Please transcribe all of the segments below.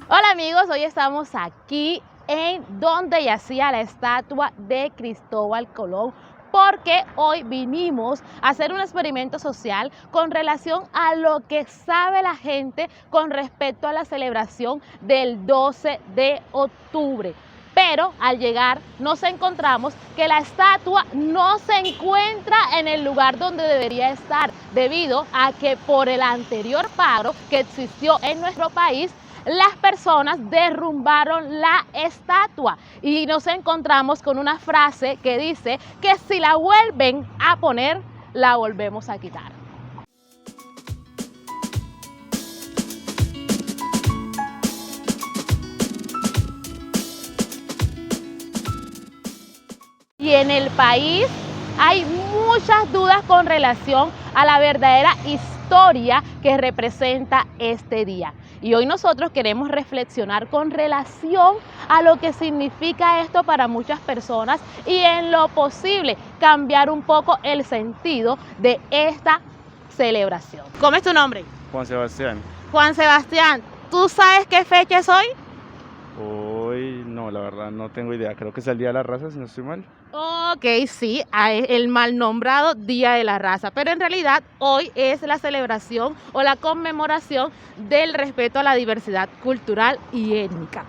Hola amigos, hoy estamos aquí en donde yacía la estatua de Cristóbal Colón, porque hoy vinimos a hacer un experimento social con relación a lo que sabe la gente con respecto a la celebración del 12 de octubre. Pero al llegar nos encontramos que la estatua no se encuentra en el lugar donde debería estar, debido a que por el anterior paro que existió en nuestro país, las personas derrumbaron la estatua y nos encontramos con una frase que dice que si la vuelven a poner, la volvemos a quitar. Y en el país hay muchas dudas con relación a la verdadera historia que representa este día. Y hoy nosotros queremos reflexionar con relación a lo que significa esto para muchas personas y en lo posible cambiar un poco el sentido de esta celebración. ¿Cómo es tu nombre? Juan Sebastián. Juan Sebastián, ¿tú sabes qué fecha es hoy? Hoy no, la verdad no tengo idea. Creo que es el Día de la Raza, si no estoy mal. Ok, sí, el mal nombrado Día de la Raza, pero en realidad hoy es la celebración o la conmemoración del respeto a la diversidad cultural y étnica.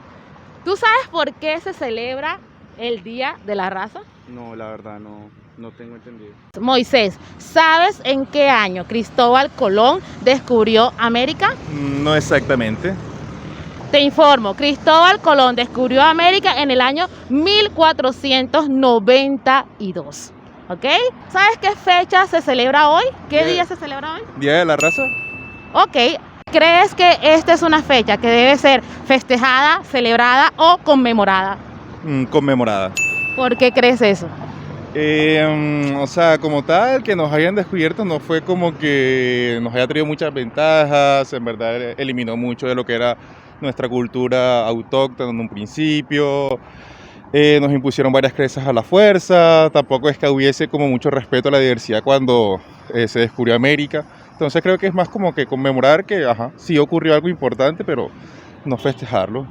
¿Tú sabes por qué se celebra el Día de la Raza? No, la verdad no tengo entendido. Moisés, ¿sabes en qué año Cristóbal Colón descubrió América? No exactamente. Te informo, Cristóbal Colón descubrió América en el año 1492, ¿ok? ¿Sabes qué fecha se celebra hoy? ¿Qué día se celebra hoy? ¿Día de la Raza? Ok, ¿crees que esta es una fecha que debe ser festejada, celebrada o conmemorada? Conmemorada. ¿Por qué crees eso? O sea, como tal, que nos hayan descubierto no fue como que nos haya traído muchas ventajas, en verdad eliminó mucho de lo que era nuestra cultura autóctona en un principio, nos impusieron varias creencias a la fuerza, tampoco es que hubiese como mucho respeto a la diversidad cuando se descubrió América, entonces creo que es más como que conmemorar que, sí ocurrió algo importante, pero no festejarlo.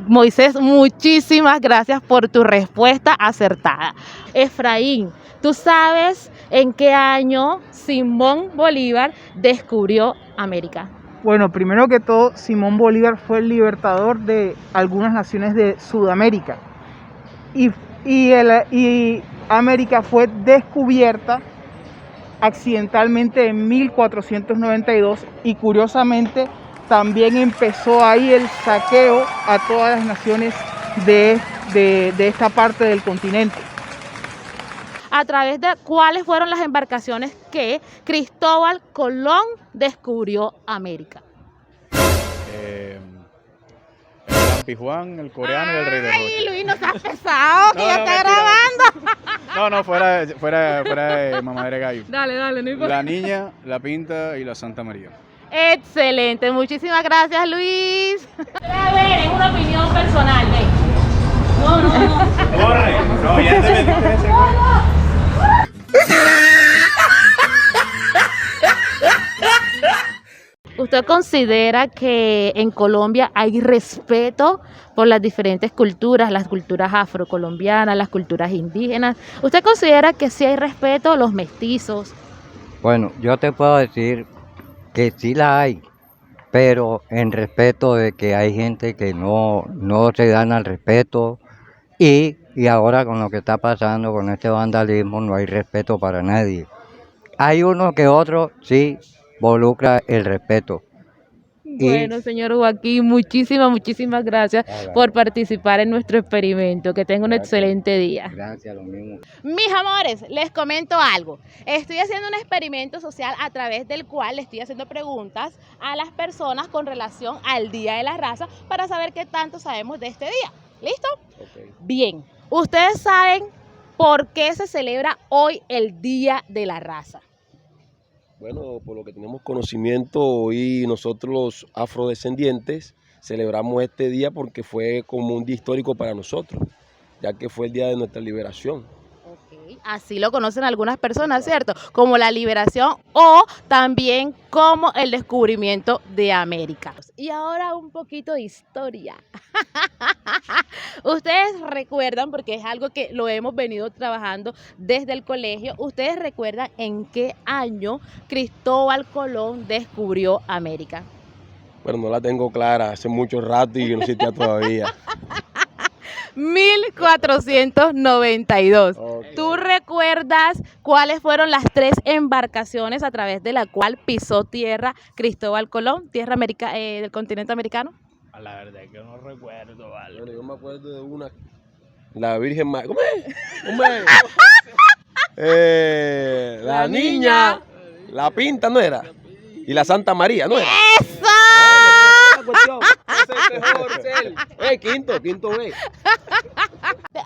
Moisés, muchísimas gracias por tu respuesta acertada. Efraín, ¿tú sabes en qué año Simón Bolívar descubrió América? Bueno, primero que todo, Simón Bolívar fue el libertador de algunas naciones de Sudamérica. Y América fue descubierta accidentalmente en 1492 y curiosamente también empezó ahí el saqueo a todas las naciones de esta parte del continente. ¿A través de cuáles fueron las embarcaciones que Cristóbal Colón descubrió América? El Campijuán, el coreano y el Rey de Rocha. Ay, Luis, no seas pesado, que ya está mentira. grabando. No, fuera de mamadera de gallo. Dale, no importa. La Niña, la Pinta y la Santa María. Excelente, muchísimas gracias, Luis. A ver, es una opinión personal, ¿ves? No. Corre, no, ya te metiste en ese gol. ¿Usted considera que en Colombia hay respeto por las diferentes culturas, las culturas afrocolombianas, las culturas indígenas? ¿Usted considera que sí hay respeto, los mestizos? Bueno, yo te puedo decir que sí la hay, pero en respeto de que hay gente que no se dan al respeto y ahora con lo que está pasando con este vandalismo no hay respeto para nadie. Hay uno que otro sí involucra el respeto. Bueno, señor Joaquín, muchísimas gracias por participar en nuestro experimento. Que tenga un excelente día. Gracias, lo mismo. Mis amores, les comento algo. Estoy haciendo un experimento social a través del cual le estoy haciendo preguntas a las personas con relación al Día de la Raza para saber qué tanto sabemos de este día. ¿Listo? Okay. Bien. ¿Ustedes saben por qué se celebra hoy el Día de la Raza? Bueno, por lo que tenemos conocimiento, hoy nosotros los afrodescendientes celebramos este día porque fue como un día histórico para nosotros, ya que fue el día de nuestra liberación. Ok. Así lo conocen algunas personas, ¿cierto? Como la liberación o también como el descubrimiento de América. Y ahora un poquito de historia. Ustedes recuerdan, porque es algo que lo hemos venido trabajando desde el colegio, ¿ustedes recuerdan en qué año Cristóbal Colón descubrió América? Bueno, no la tengo clara, hace mucho rato y no existía todavía. 1492. Ok. ¿Tú recuerdas cuáles fueron las 3 embarcaciones a través de la cual pisó tierra Cristóbal Colón, tierra del continente americano? A la verdad es que no recuerdo, vale. Bueno, yo me acuerdo de una, la Virgen María. ¿Cómo es? ¿Cómo es? La niña, la Pinta, ¿no era? Y la Santa María, ¿no era? ¡Eso! Quinto B.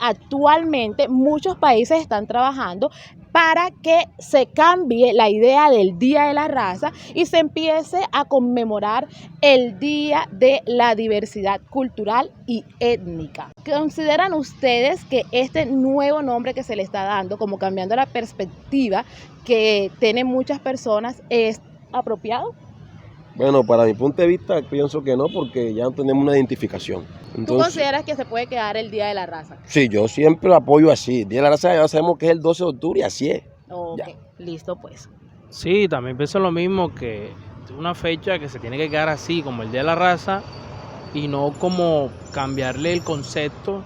Actualmente muchos países están trabajando para que se cambie la idea del Día de la Raza y se empiece a conmemorar el Día de la Diversidad Cultural y Étnica. ¿Consideran ustedes que este nuevo nombre que se le está dando, como cambiando la perspectiva que tienen muchas personas, es apropiado? Bueno, para mi punto de vista, pienso que no, porque ya no tenemos una identificación. ¿Tú Entonces, consideras que se puede quedar el Día de la Raza? sí, yo siempre lo apoyo así. Día de la Raza ya sabemos que es el 12 de octubre y así es. Ok, Ya. listo pues. Sí, también pienso lo mismo, que es una fecha que se tiene que quedar así, como el Día de la Raza, y no como cambiarle el concepto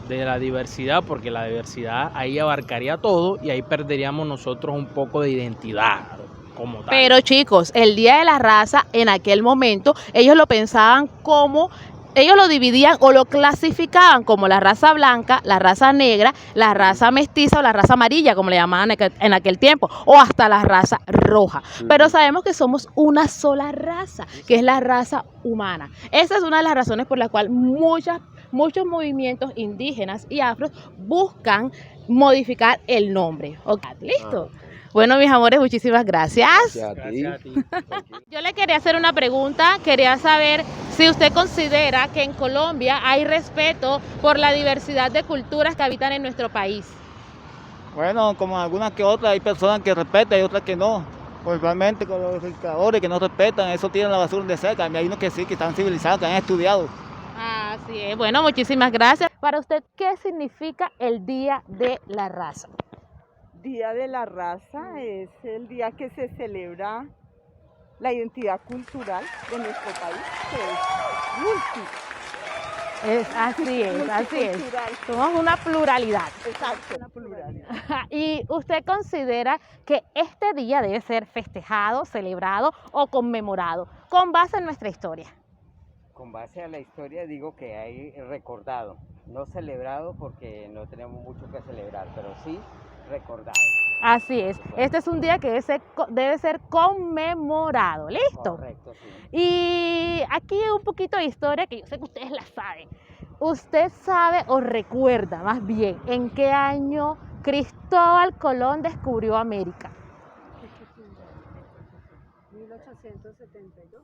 de la diversidad, porque la diversidad ahí abarcaría todo y ahí perderíamos nosotros un poco de identidad como tal. Pero chicos, el Día de la Raza en aquel momento ellos lo pensaban como, ellos lo dividían o lo clasificaban como la raza blanca, la raza negra, la raza mestiza o la raza amarilla, como le llamaban en aquel tiempo, o hasta la raza roja. Pero sabemos que somos una sola raza, que es la raza humana. Esa es una de las razones por las cuales muchos movimientos indígenas y afros buscan modificar el nombre. ¿Ok? ¿Listo? Bueno, mis amores, muchísimas gracias. Gracias a ti. Yo le quería hacer una pregunta, quería saber si usted considera que en Colombia hay respeto por la diversidad de culturas que habitan en nuestro país. Bueno, como algunas que otras, hay personas que respetan y otras que no. Principalmente con los dictadores que no respetan, eso tienen la basura de cerca. Hay unos que sí, que están civilizados, que han estudiado. Así es. Bueno, muchísimas gracias. Para usted, ¿qué significa el Día de la Raza? Día de la Raza es el día que se celebra la identidad cultural de nuestro país, que es Así es. multicultural. Somos una pluralidad. Exacto, una pluralidad. ¿Y usted considera que este día debe ser festejado, celebrado o conmemorado con base en nuestra historia? Con base a la historia digo que hay recordado, no celebrado porque no tenemos mucho que celebrar, pero sí recordado. Así es. Este es un día que debe ser conmemorado. ¿Listo? Correcto, sí. Y aquí un poquito de historia que yo sé que ustedes la saben. ¿Usted sabe o recuerda más bien en qué año Cristóbal Colón descubrió América? 1872.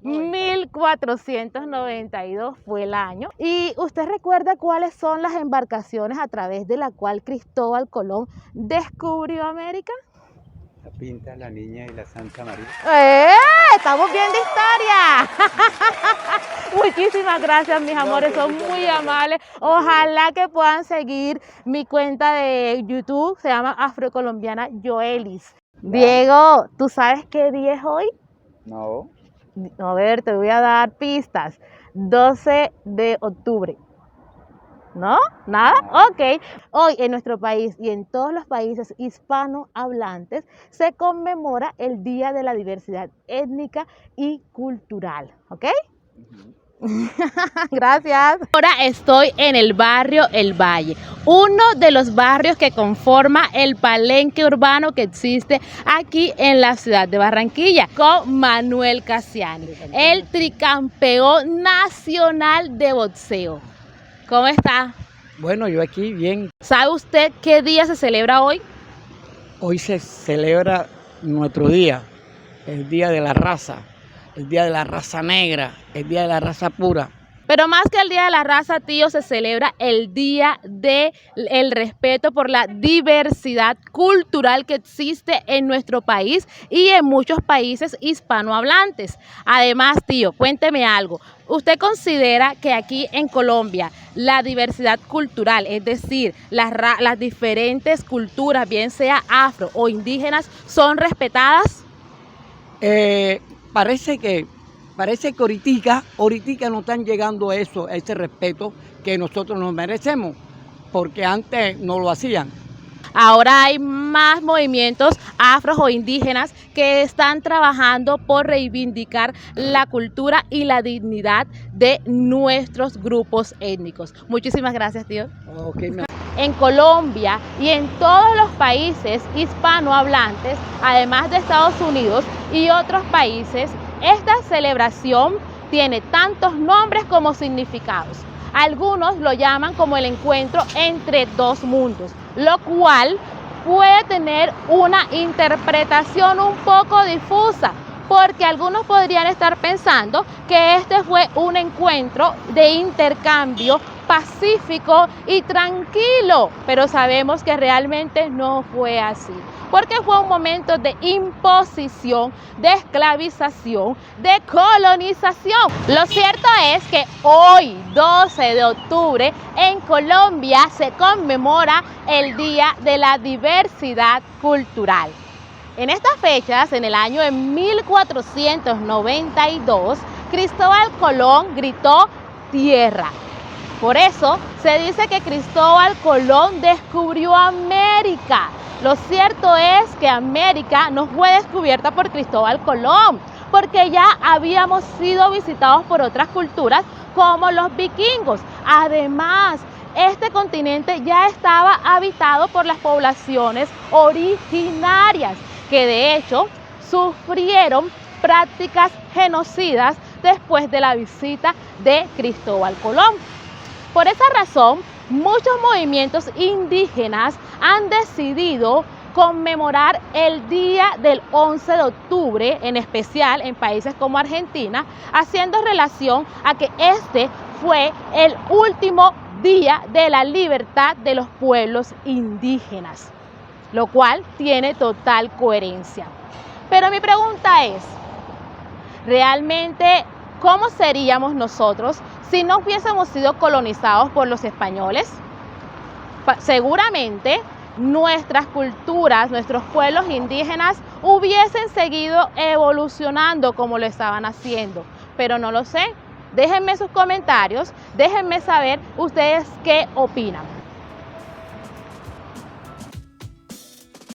1492 fue el año. ¿Y usted recuerda cuáles son las embarcaciones a través de la cual Cristóbal Colón descubrió América? La Pinta, la Niña y la Santa María. ¡Estamos bien de historia! Muchísimas gracias, mis amores, son muy amables. Ojalá que puedan seguir mi cuenta de YouTube, se llama Afrocolombiana Joelis. Diego, ¿tú sabes qué día es hoy? No. A ver, te voy a dar pistas. 12 de octubre. ¿No? ¿Nada? Ok. Hoy en nuestro país y en todos los países hispanohablantes se conmemora el Día de la Diversidad Étnica y Cultural. ¿Ok? Gracias. Ahora estoy en el barrio El Valle, uno de los barrios que conforma el palenque urbano que existe aquí en la ciudad de Barranquilla, con Manuel Casiani, el tricampeón nacional de boxeo. ¿Cómo está? Bueno, yo aquí bien. ¿Sabe usted qué día se celebra hoy? Hoy se celebra nuestro día, el Día de la Raza, el Día de la Raza Negra, el Día de la Raza Pura. Pero más que el Día de la Raza, tío, se celebra el Día del Respeto por la diversidad cultural que existe en nuestro país y en muchos países hispanohablantes. Además, tío, cuénteme algo. ¿Usted considera que aquí en Colombia la diversidad cultural, es decir, las diferentes culturas, bien sea afro o indígenas, son respetadas? Parece que ahorita no están llegando a ese respeto que nosotros nos merecemos, porque antes no lo hacían. Ahora hay más movimientos afros o indígenas que están trabajando por reivindicar la cultura y la dignidad de nuestros grupos étnicos. Muchísimas gracias, tío. En Colombia y en todos los países hispanohablantes, además de Estados Unidos y otros países, esta celebración tiene tantos nombres como significados. Algunos lo llaman como el encuentro entre dos mundos, lo cual puede tener una interpretación un poco difusa, porque algunos podrían estar pensando que este fue un encuentro de intercambio pacífico y tranquilo, pero sabemos que realmente no fue así, porque fue un momento de imposición, de esclavización, de colonización. Lo cierto es que hoy, 12 de octubre, en Colombia se conmemora el Día de la Diversidad Cultural. En estas fechas, en el año de 1492, Cristóbal Colón gritó tierra. Por eso se dice que Cristóbal Colón descubrió América. Lo cierto es que América no fue descubierta por Cristóbal Colón, porque ya habíamos sido visitados por otras culturas como los vikingos. Además, este continente ya estaba habitado por las poblaciones originarias, que de hecho sufrieron prácticas genocidas después de la visita de Cristóbal Colón. Por esa razón, muchos movimientos indígenas han decidido conmemorar el día del 11 de octubre, en especial en países como Argentina, haciendo relación a que este fue el último día de la libertad de los pueblos indígenas, lo cual tiene total coherencia. Pero mi pregunta es, ¿realmente cómo seríamos nosotros si no hubiésemos sido colonizados por los españoles? Seguramente nuestras culturas, nuestros pueblos indígenas hubiesen seguido evolucionando como lo estaban haciendo, pero no lo sé. Déjenme sus comentarios, déjenme saber ustedes qué opinan.